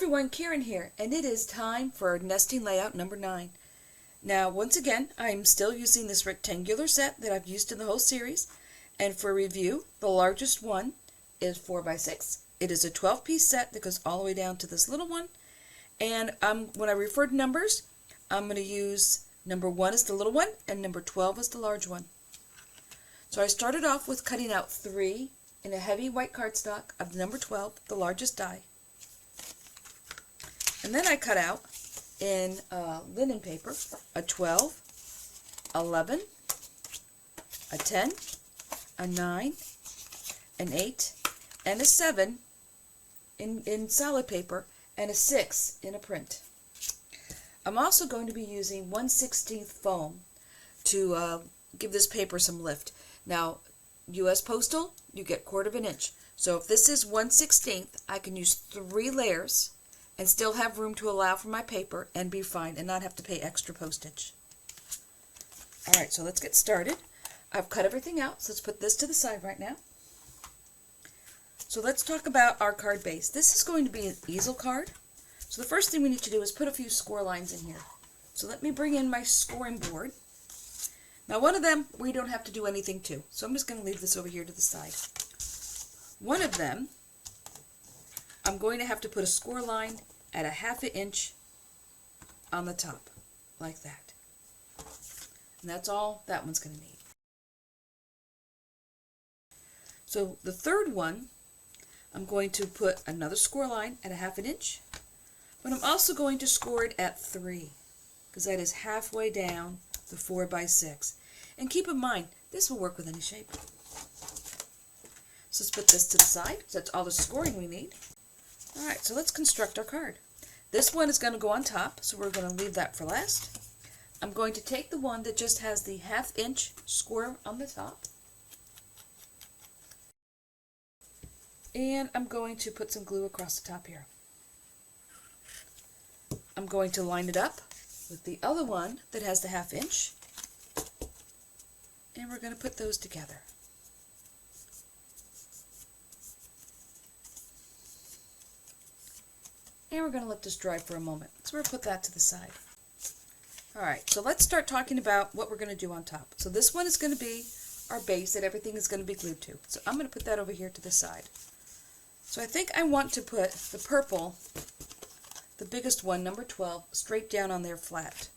everyone, Karen here, and it is time for nesting layout number 9. Now, once again, I'm still using this rectangular set that I've used in the whole series, and for review, the largest one is 4x6. It is a 12-piece set that goes all the way down to this little one, and when I refer to numbers, I'm going to use number 1 as the little one, and number 12 as the large one. So I started off with cutting out 3 in a heavy white cardstock of the number 12, the largest die. And then I cut out in linen paper a 12, 11, a 10, a 9, an 8, and a 7 in solid paper, and a 6 in a print. I'm also going to be using 1/16 foam to give this paper some lift. Now, U.S. Postal, you get 1/4 inch. So if this is 1/16, I can use 3 layers and still have room to allow for my paper and be fine and not have to pay extra postage. Alright, so let's get started. I've cut everything out, so let's put this to the side right now. So let's talk about our card base. This is going to be an easel card. So the first thing we need to do is put a few score lines in here. So let me bring in my scoring board. Now one of them we don't have to do anything to, so I'm just going to leave this over here to the side. One of them, I'm going to have to put a score line at a 1/2 inch on the top, like that. And that's all that one's going to need. So the third one, I'm going to put another score line at a 1/2 inch, but I'm also going to score it at 3, because that is halfway down the 4x6. And keep in mind, this will work with any shape. So let's put this to the side, so that's all the scoring we need. Alright, so let's construct our card. This one is going to go on top, so we're going to leave that for last. I'm going to take the one that just has the 1/2 inch score on the top, and I'm going to put some glue across the top here. I'm going to line it up with the other one that has the 1/2 inch, and we're going to put those together. And we're going to let this dry for a moment. So we're going to put that to the side. Alright, so let's start talking about what we're going to do on top. So this one is going to be our base that everything is going to be glued to. So I'm going to put that over here to the side. So I think I want to put the purple, the biggest one, number 12, straight down on there flat.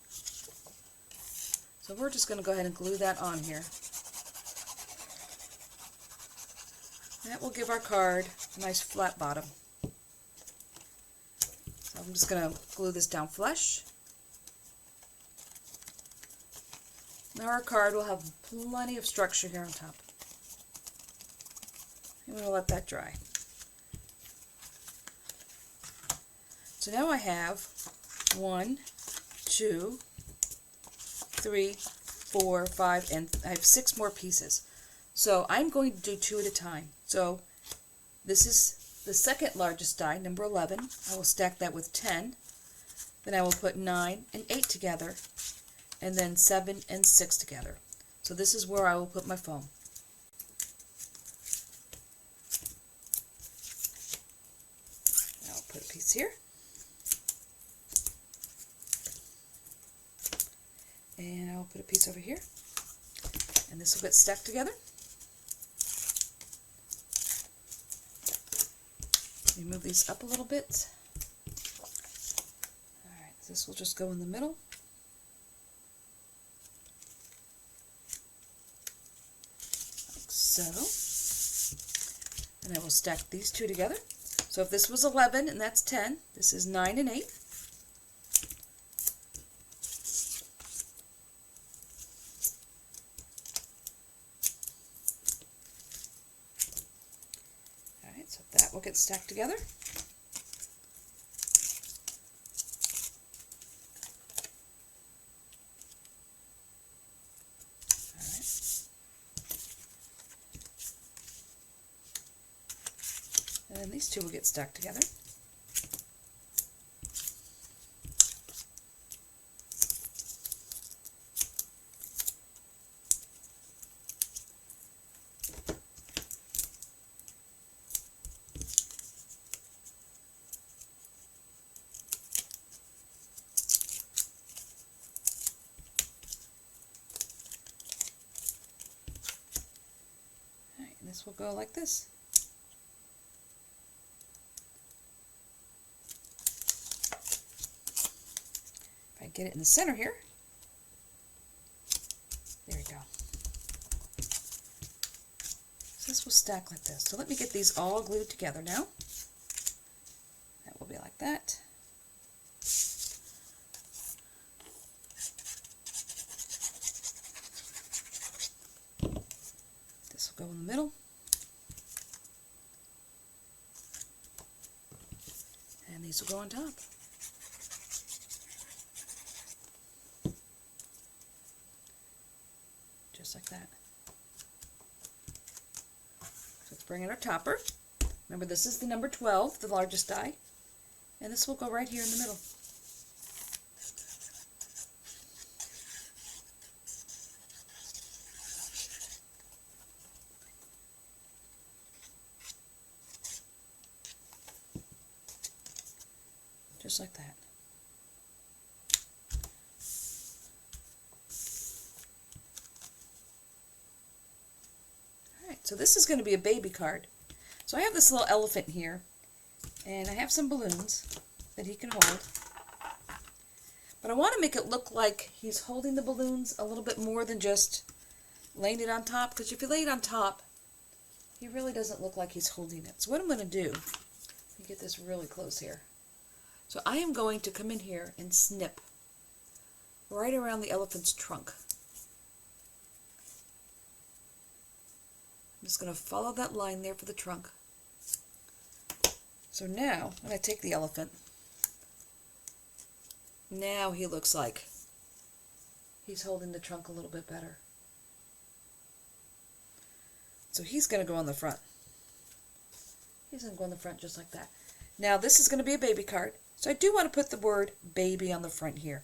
So we're just going to go ahead and glue that on here. That will give our card a nice flat bottom. So I'm just going to glue this down flush. Now our card will have plenty of structure here on top. I'm going to let that dry. So now I have 1, 2, 3, 4, 5, and I have 6 more pieces. So I'm going to do 2 at a time. So this is the second largest die, number 11. I will stack that with 10. Then I will put 9 and 8 together, and then 7 and 6 together. So this is where I will put my foam. Now I'll put a piece here. And I'll put a piece over here, and this will get stuck together. Let me move these up a little bit. Alright, this will just go in the middle. Like so. And I will stack these 2 together. So if this was 11 and that's 10, this is 9 and 8. So that will get stacked together. Alright. And then these 2 will get stacked together. this will go like this. If I get it in the center here, there we go. So this will stack like this. So let me get these all glued together now. That will be like that. This will go in the middle. And these will go on top. Just like that. So let's bring in our topper. Remember, this is the number 12, the largest die. And this will go right here in the middle. Just like that. Alright, so this is going to be a baby card. So I have this little elephant here, and I have some balloons that he can hold. But I want to make it look like he's holding the balloons a little bit more than just laying it on top, because if you lay it on top, he really doesn't look like he's holding it. So what I'm going to do, let me get this really close here. So I am going to come in here and snip right around the elephant's trunk. I'm just going to follow that line there for the trunk. So now, when I take the elephant, now he looks like he's holding the trunk a little bit better. So he's going to go on the front. He's going to go on the front just like that. Now this is going to be a baby card. So I do want to put the word baby on the front here.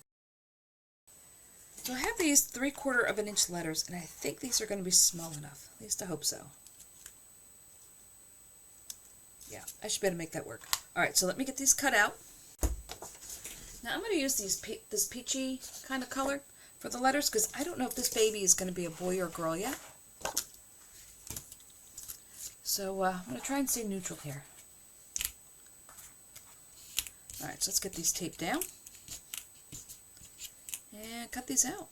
So I have these 3/4 of an inch letters, and I think these are going to be small enough. At least I hope so. Yeah, I should be able to make that work. Alright, so let me get these cut out. Now I'm going to use this peachy kind of color for the letters, because I don't know if this baby is going to be a boy or a girl yet. So I'm going to try and stay neutral here. Alright, so let's get these taped down and cut these out.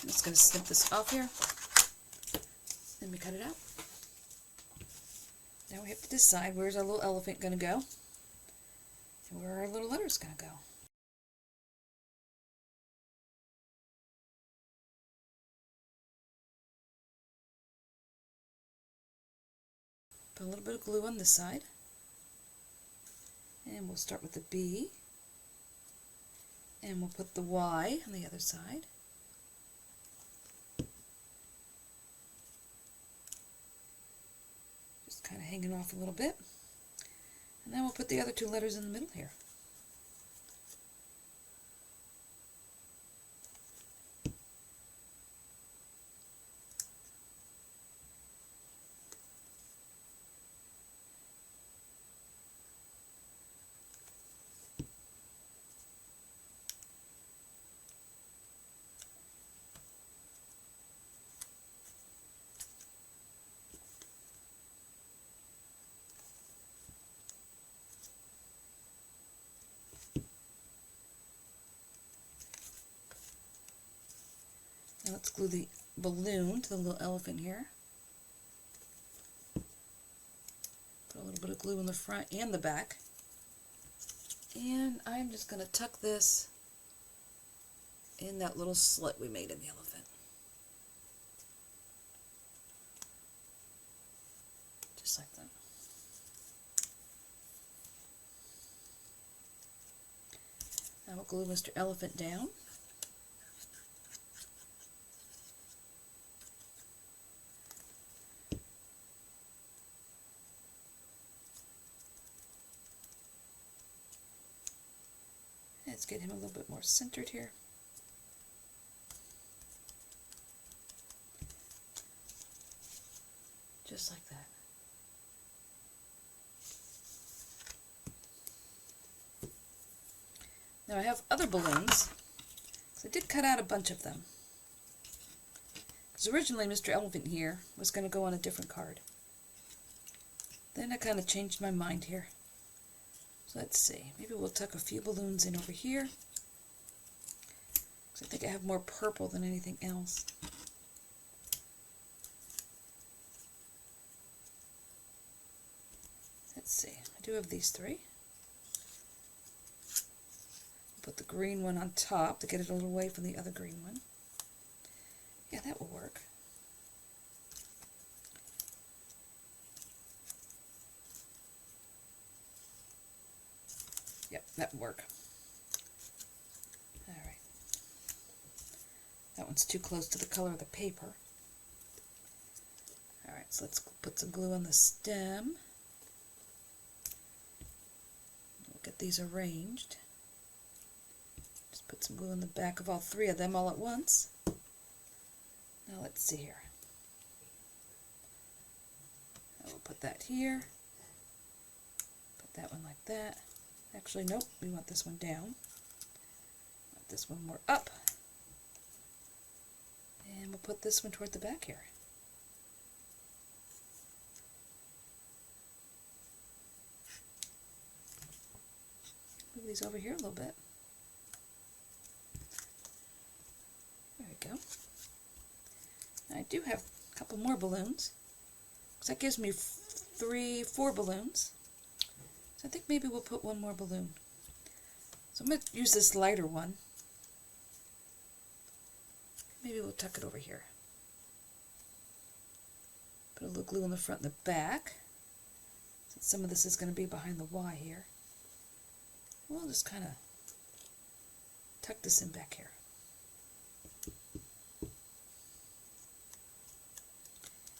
I'm just going to snip this off here. Then we cut it out. Now we have to decide where's our little elephant going to go and where our little letter's going to go. Put a little bit of glue on this side, and we'll start with the B, and we'll put the Y on the other side. Just kind of hanging off a little bit, and then we'll put the other two letters in the middle here. Now let's glue the balloon to the little elephant here. Put a little bit of glue in the front and the back. And I'm just going to tuck this in that little slit we made in the elephant. Just like that. Now we'll glue Mr. Elephant down. Let's get him a little bit more centered here. Just like that. Now I have other balloons, so I did cut out a bunch of them. Because originally Mr. Elephant here was going to go on a different card. Then I kind of changed my mind here. So let's see, maybe we'll tuck a few balloons in over here. Because I think I have more purple than anything else. Let's see, I do have these three. Put the green one on top to get it a little away from the other green one. Yeah, that will work. Yep, that will work. Alright. That one's too close to the color of the paper. Alright, so let's put some glue on the stem. We'll get these arranged. Just put some glue in the back of all three of them all at once. Now let's see here. I will put that here. Put that one like that. Actually, nope, we want this one down. Want this one more up. And we'll put this one toward the back here. Move these over here a little bit. There we go. Now I do have a couple more balloons. So that gives me 4 balloons. So I think maybe we'll put one more balloon. So I'm going to use this lighter one. Maybe we'll tuck it over here. Put a little glue on the front and the back. Since some of this is going to be behind the Y here. We'll just kind of tuck this in back here.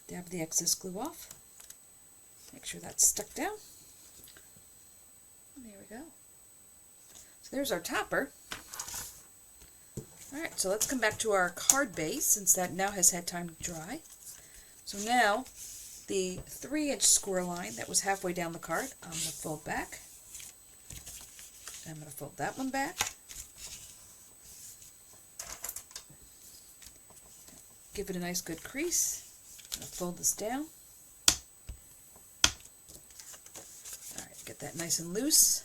Dab the excess glue off. Make sure that's stuck down. And there we go. So there's our topper. Alright, so let's come back to our card base since that now has had time to dry. So now the 3-inch score line that was halfway down the card, I'm going to fold back. And I'm going to fold that one back. Give it a nice good crease. I'm going to fold this down. Alright, get that nice and loose.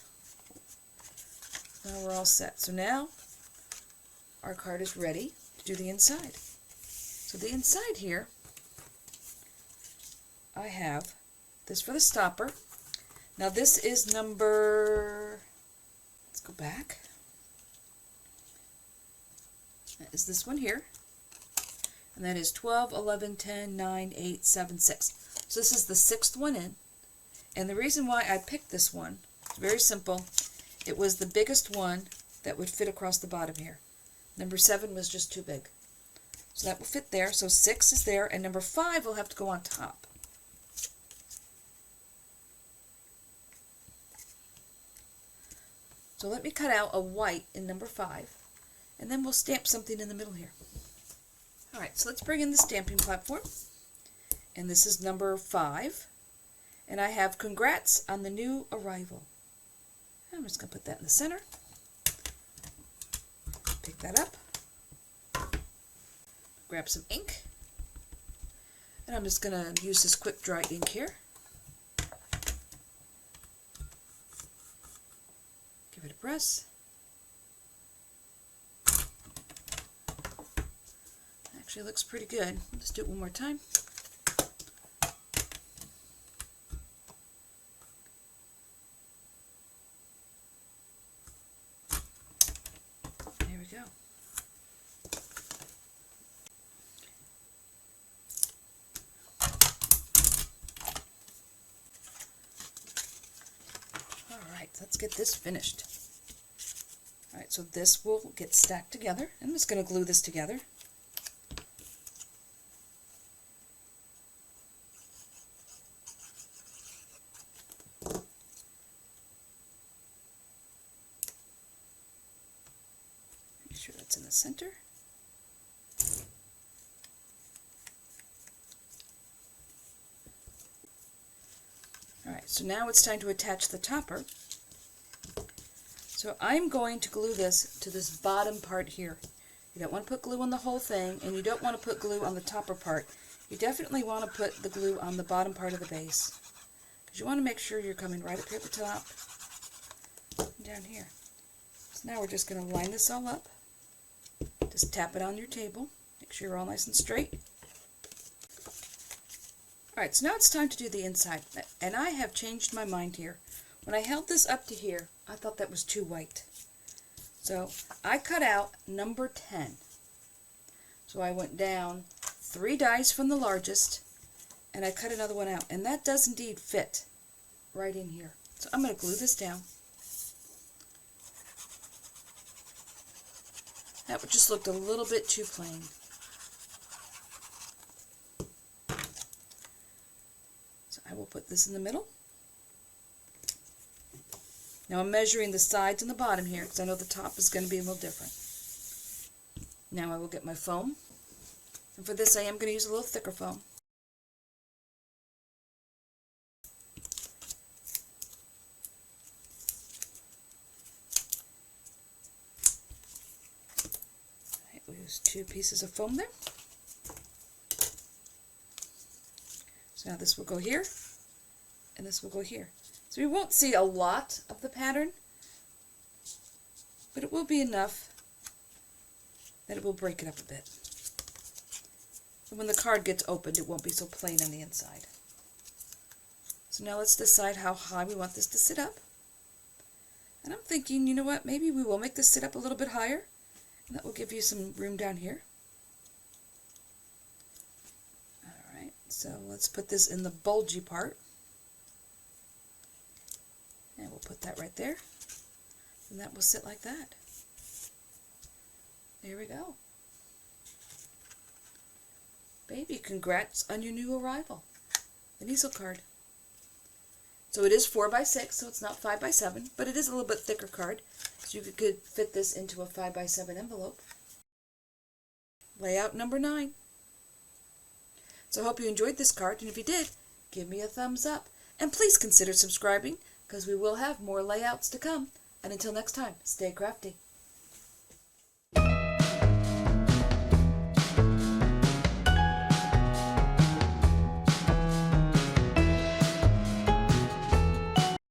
Now we're all set. So now our card is ready to do the inside. So the inside here, I have this for the stopper. Now this is number, let's go back. That is this one here. And that is 12, 11, 10, 9, 8, 7, 6. So this is the 6th one in. And the reason why I picked this one is very simple. It was the biggest one that would fit across the bottom here. Number 7 was just too big. So that will fit there. So 6 is there, and number 5 will have to go on top. So let me cut out a white in number 5, and then we'll stamp something in the middle here. Alright, so let's bring in the stamping platform. And this is number 5. And I have congrats on the new arrival. I'm just going to put that in the center. Pick that up. Grab some ink. And I'm just going to use this quick dry ink here. Give it a press. Actually looks pretty good. Let's do it one more time. There we go. Alright, let's get this finished. Alright, so this will get stacked together. I'm just going to glue this together. Make sure that's in the center. Alright, so now it's time to attach the topper. So I'm going to glue this to this bottom part here. You don't want to put glue on the whole thing, and you don't want to put glue on the topper part. You definitely want to put the glue on the bottom part of the base, because you want to make sure you're coming right up here at the top and down here. So now we're just going to line this all up. Just tap it on your table. Make sure you're all nice and straight. Alright, so now it's time to do the inside. And I have changed my mind here. When I held this up to here, I thought that was too white. So I cut out number 10. So I went down 3 dies from the largest, and I cut another one out. And that does indeed fit right in here. So I'm going to glue this down. That just looked a little bit too plain. So I will put this in the middle. Now I'm measuring the sides and the bottom here because I know the top is going to be a little different. Now I will get my foam. And for this I am going to use a little thicker foam. We'll use 2 pieces of foam there. So now this will go here, and this will go here. So we won't see a lot of the pattern, but it will be enough that it will break it up a bit. And when the card gets opened, it won't be so plain on the inside. So now let's decide how high we want this to sit up. And I'm thinking, you know what, maybe we will make this sit up a little bit higher, and that will give you some room down here. Alright, so let's put this in the bulgy part. And we'll put that right there. And that will sit like that. There we go. Baby, congrats on your new arrival. An easel card. So it is 4x6, so it's not 5x7, but it is a little bit thicker card. So you could fit this into a 5x7 envelope. Layout number 9. So I hope you enjoyed this card, and if you did, give me a thumbs up. And please consider subscribing, because we will have more layouts to come. And until next time, stay crafty.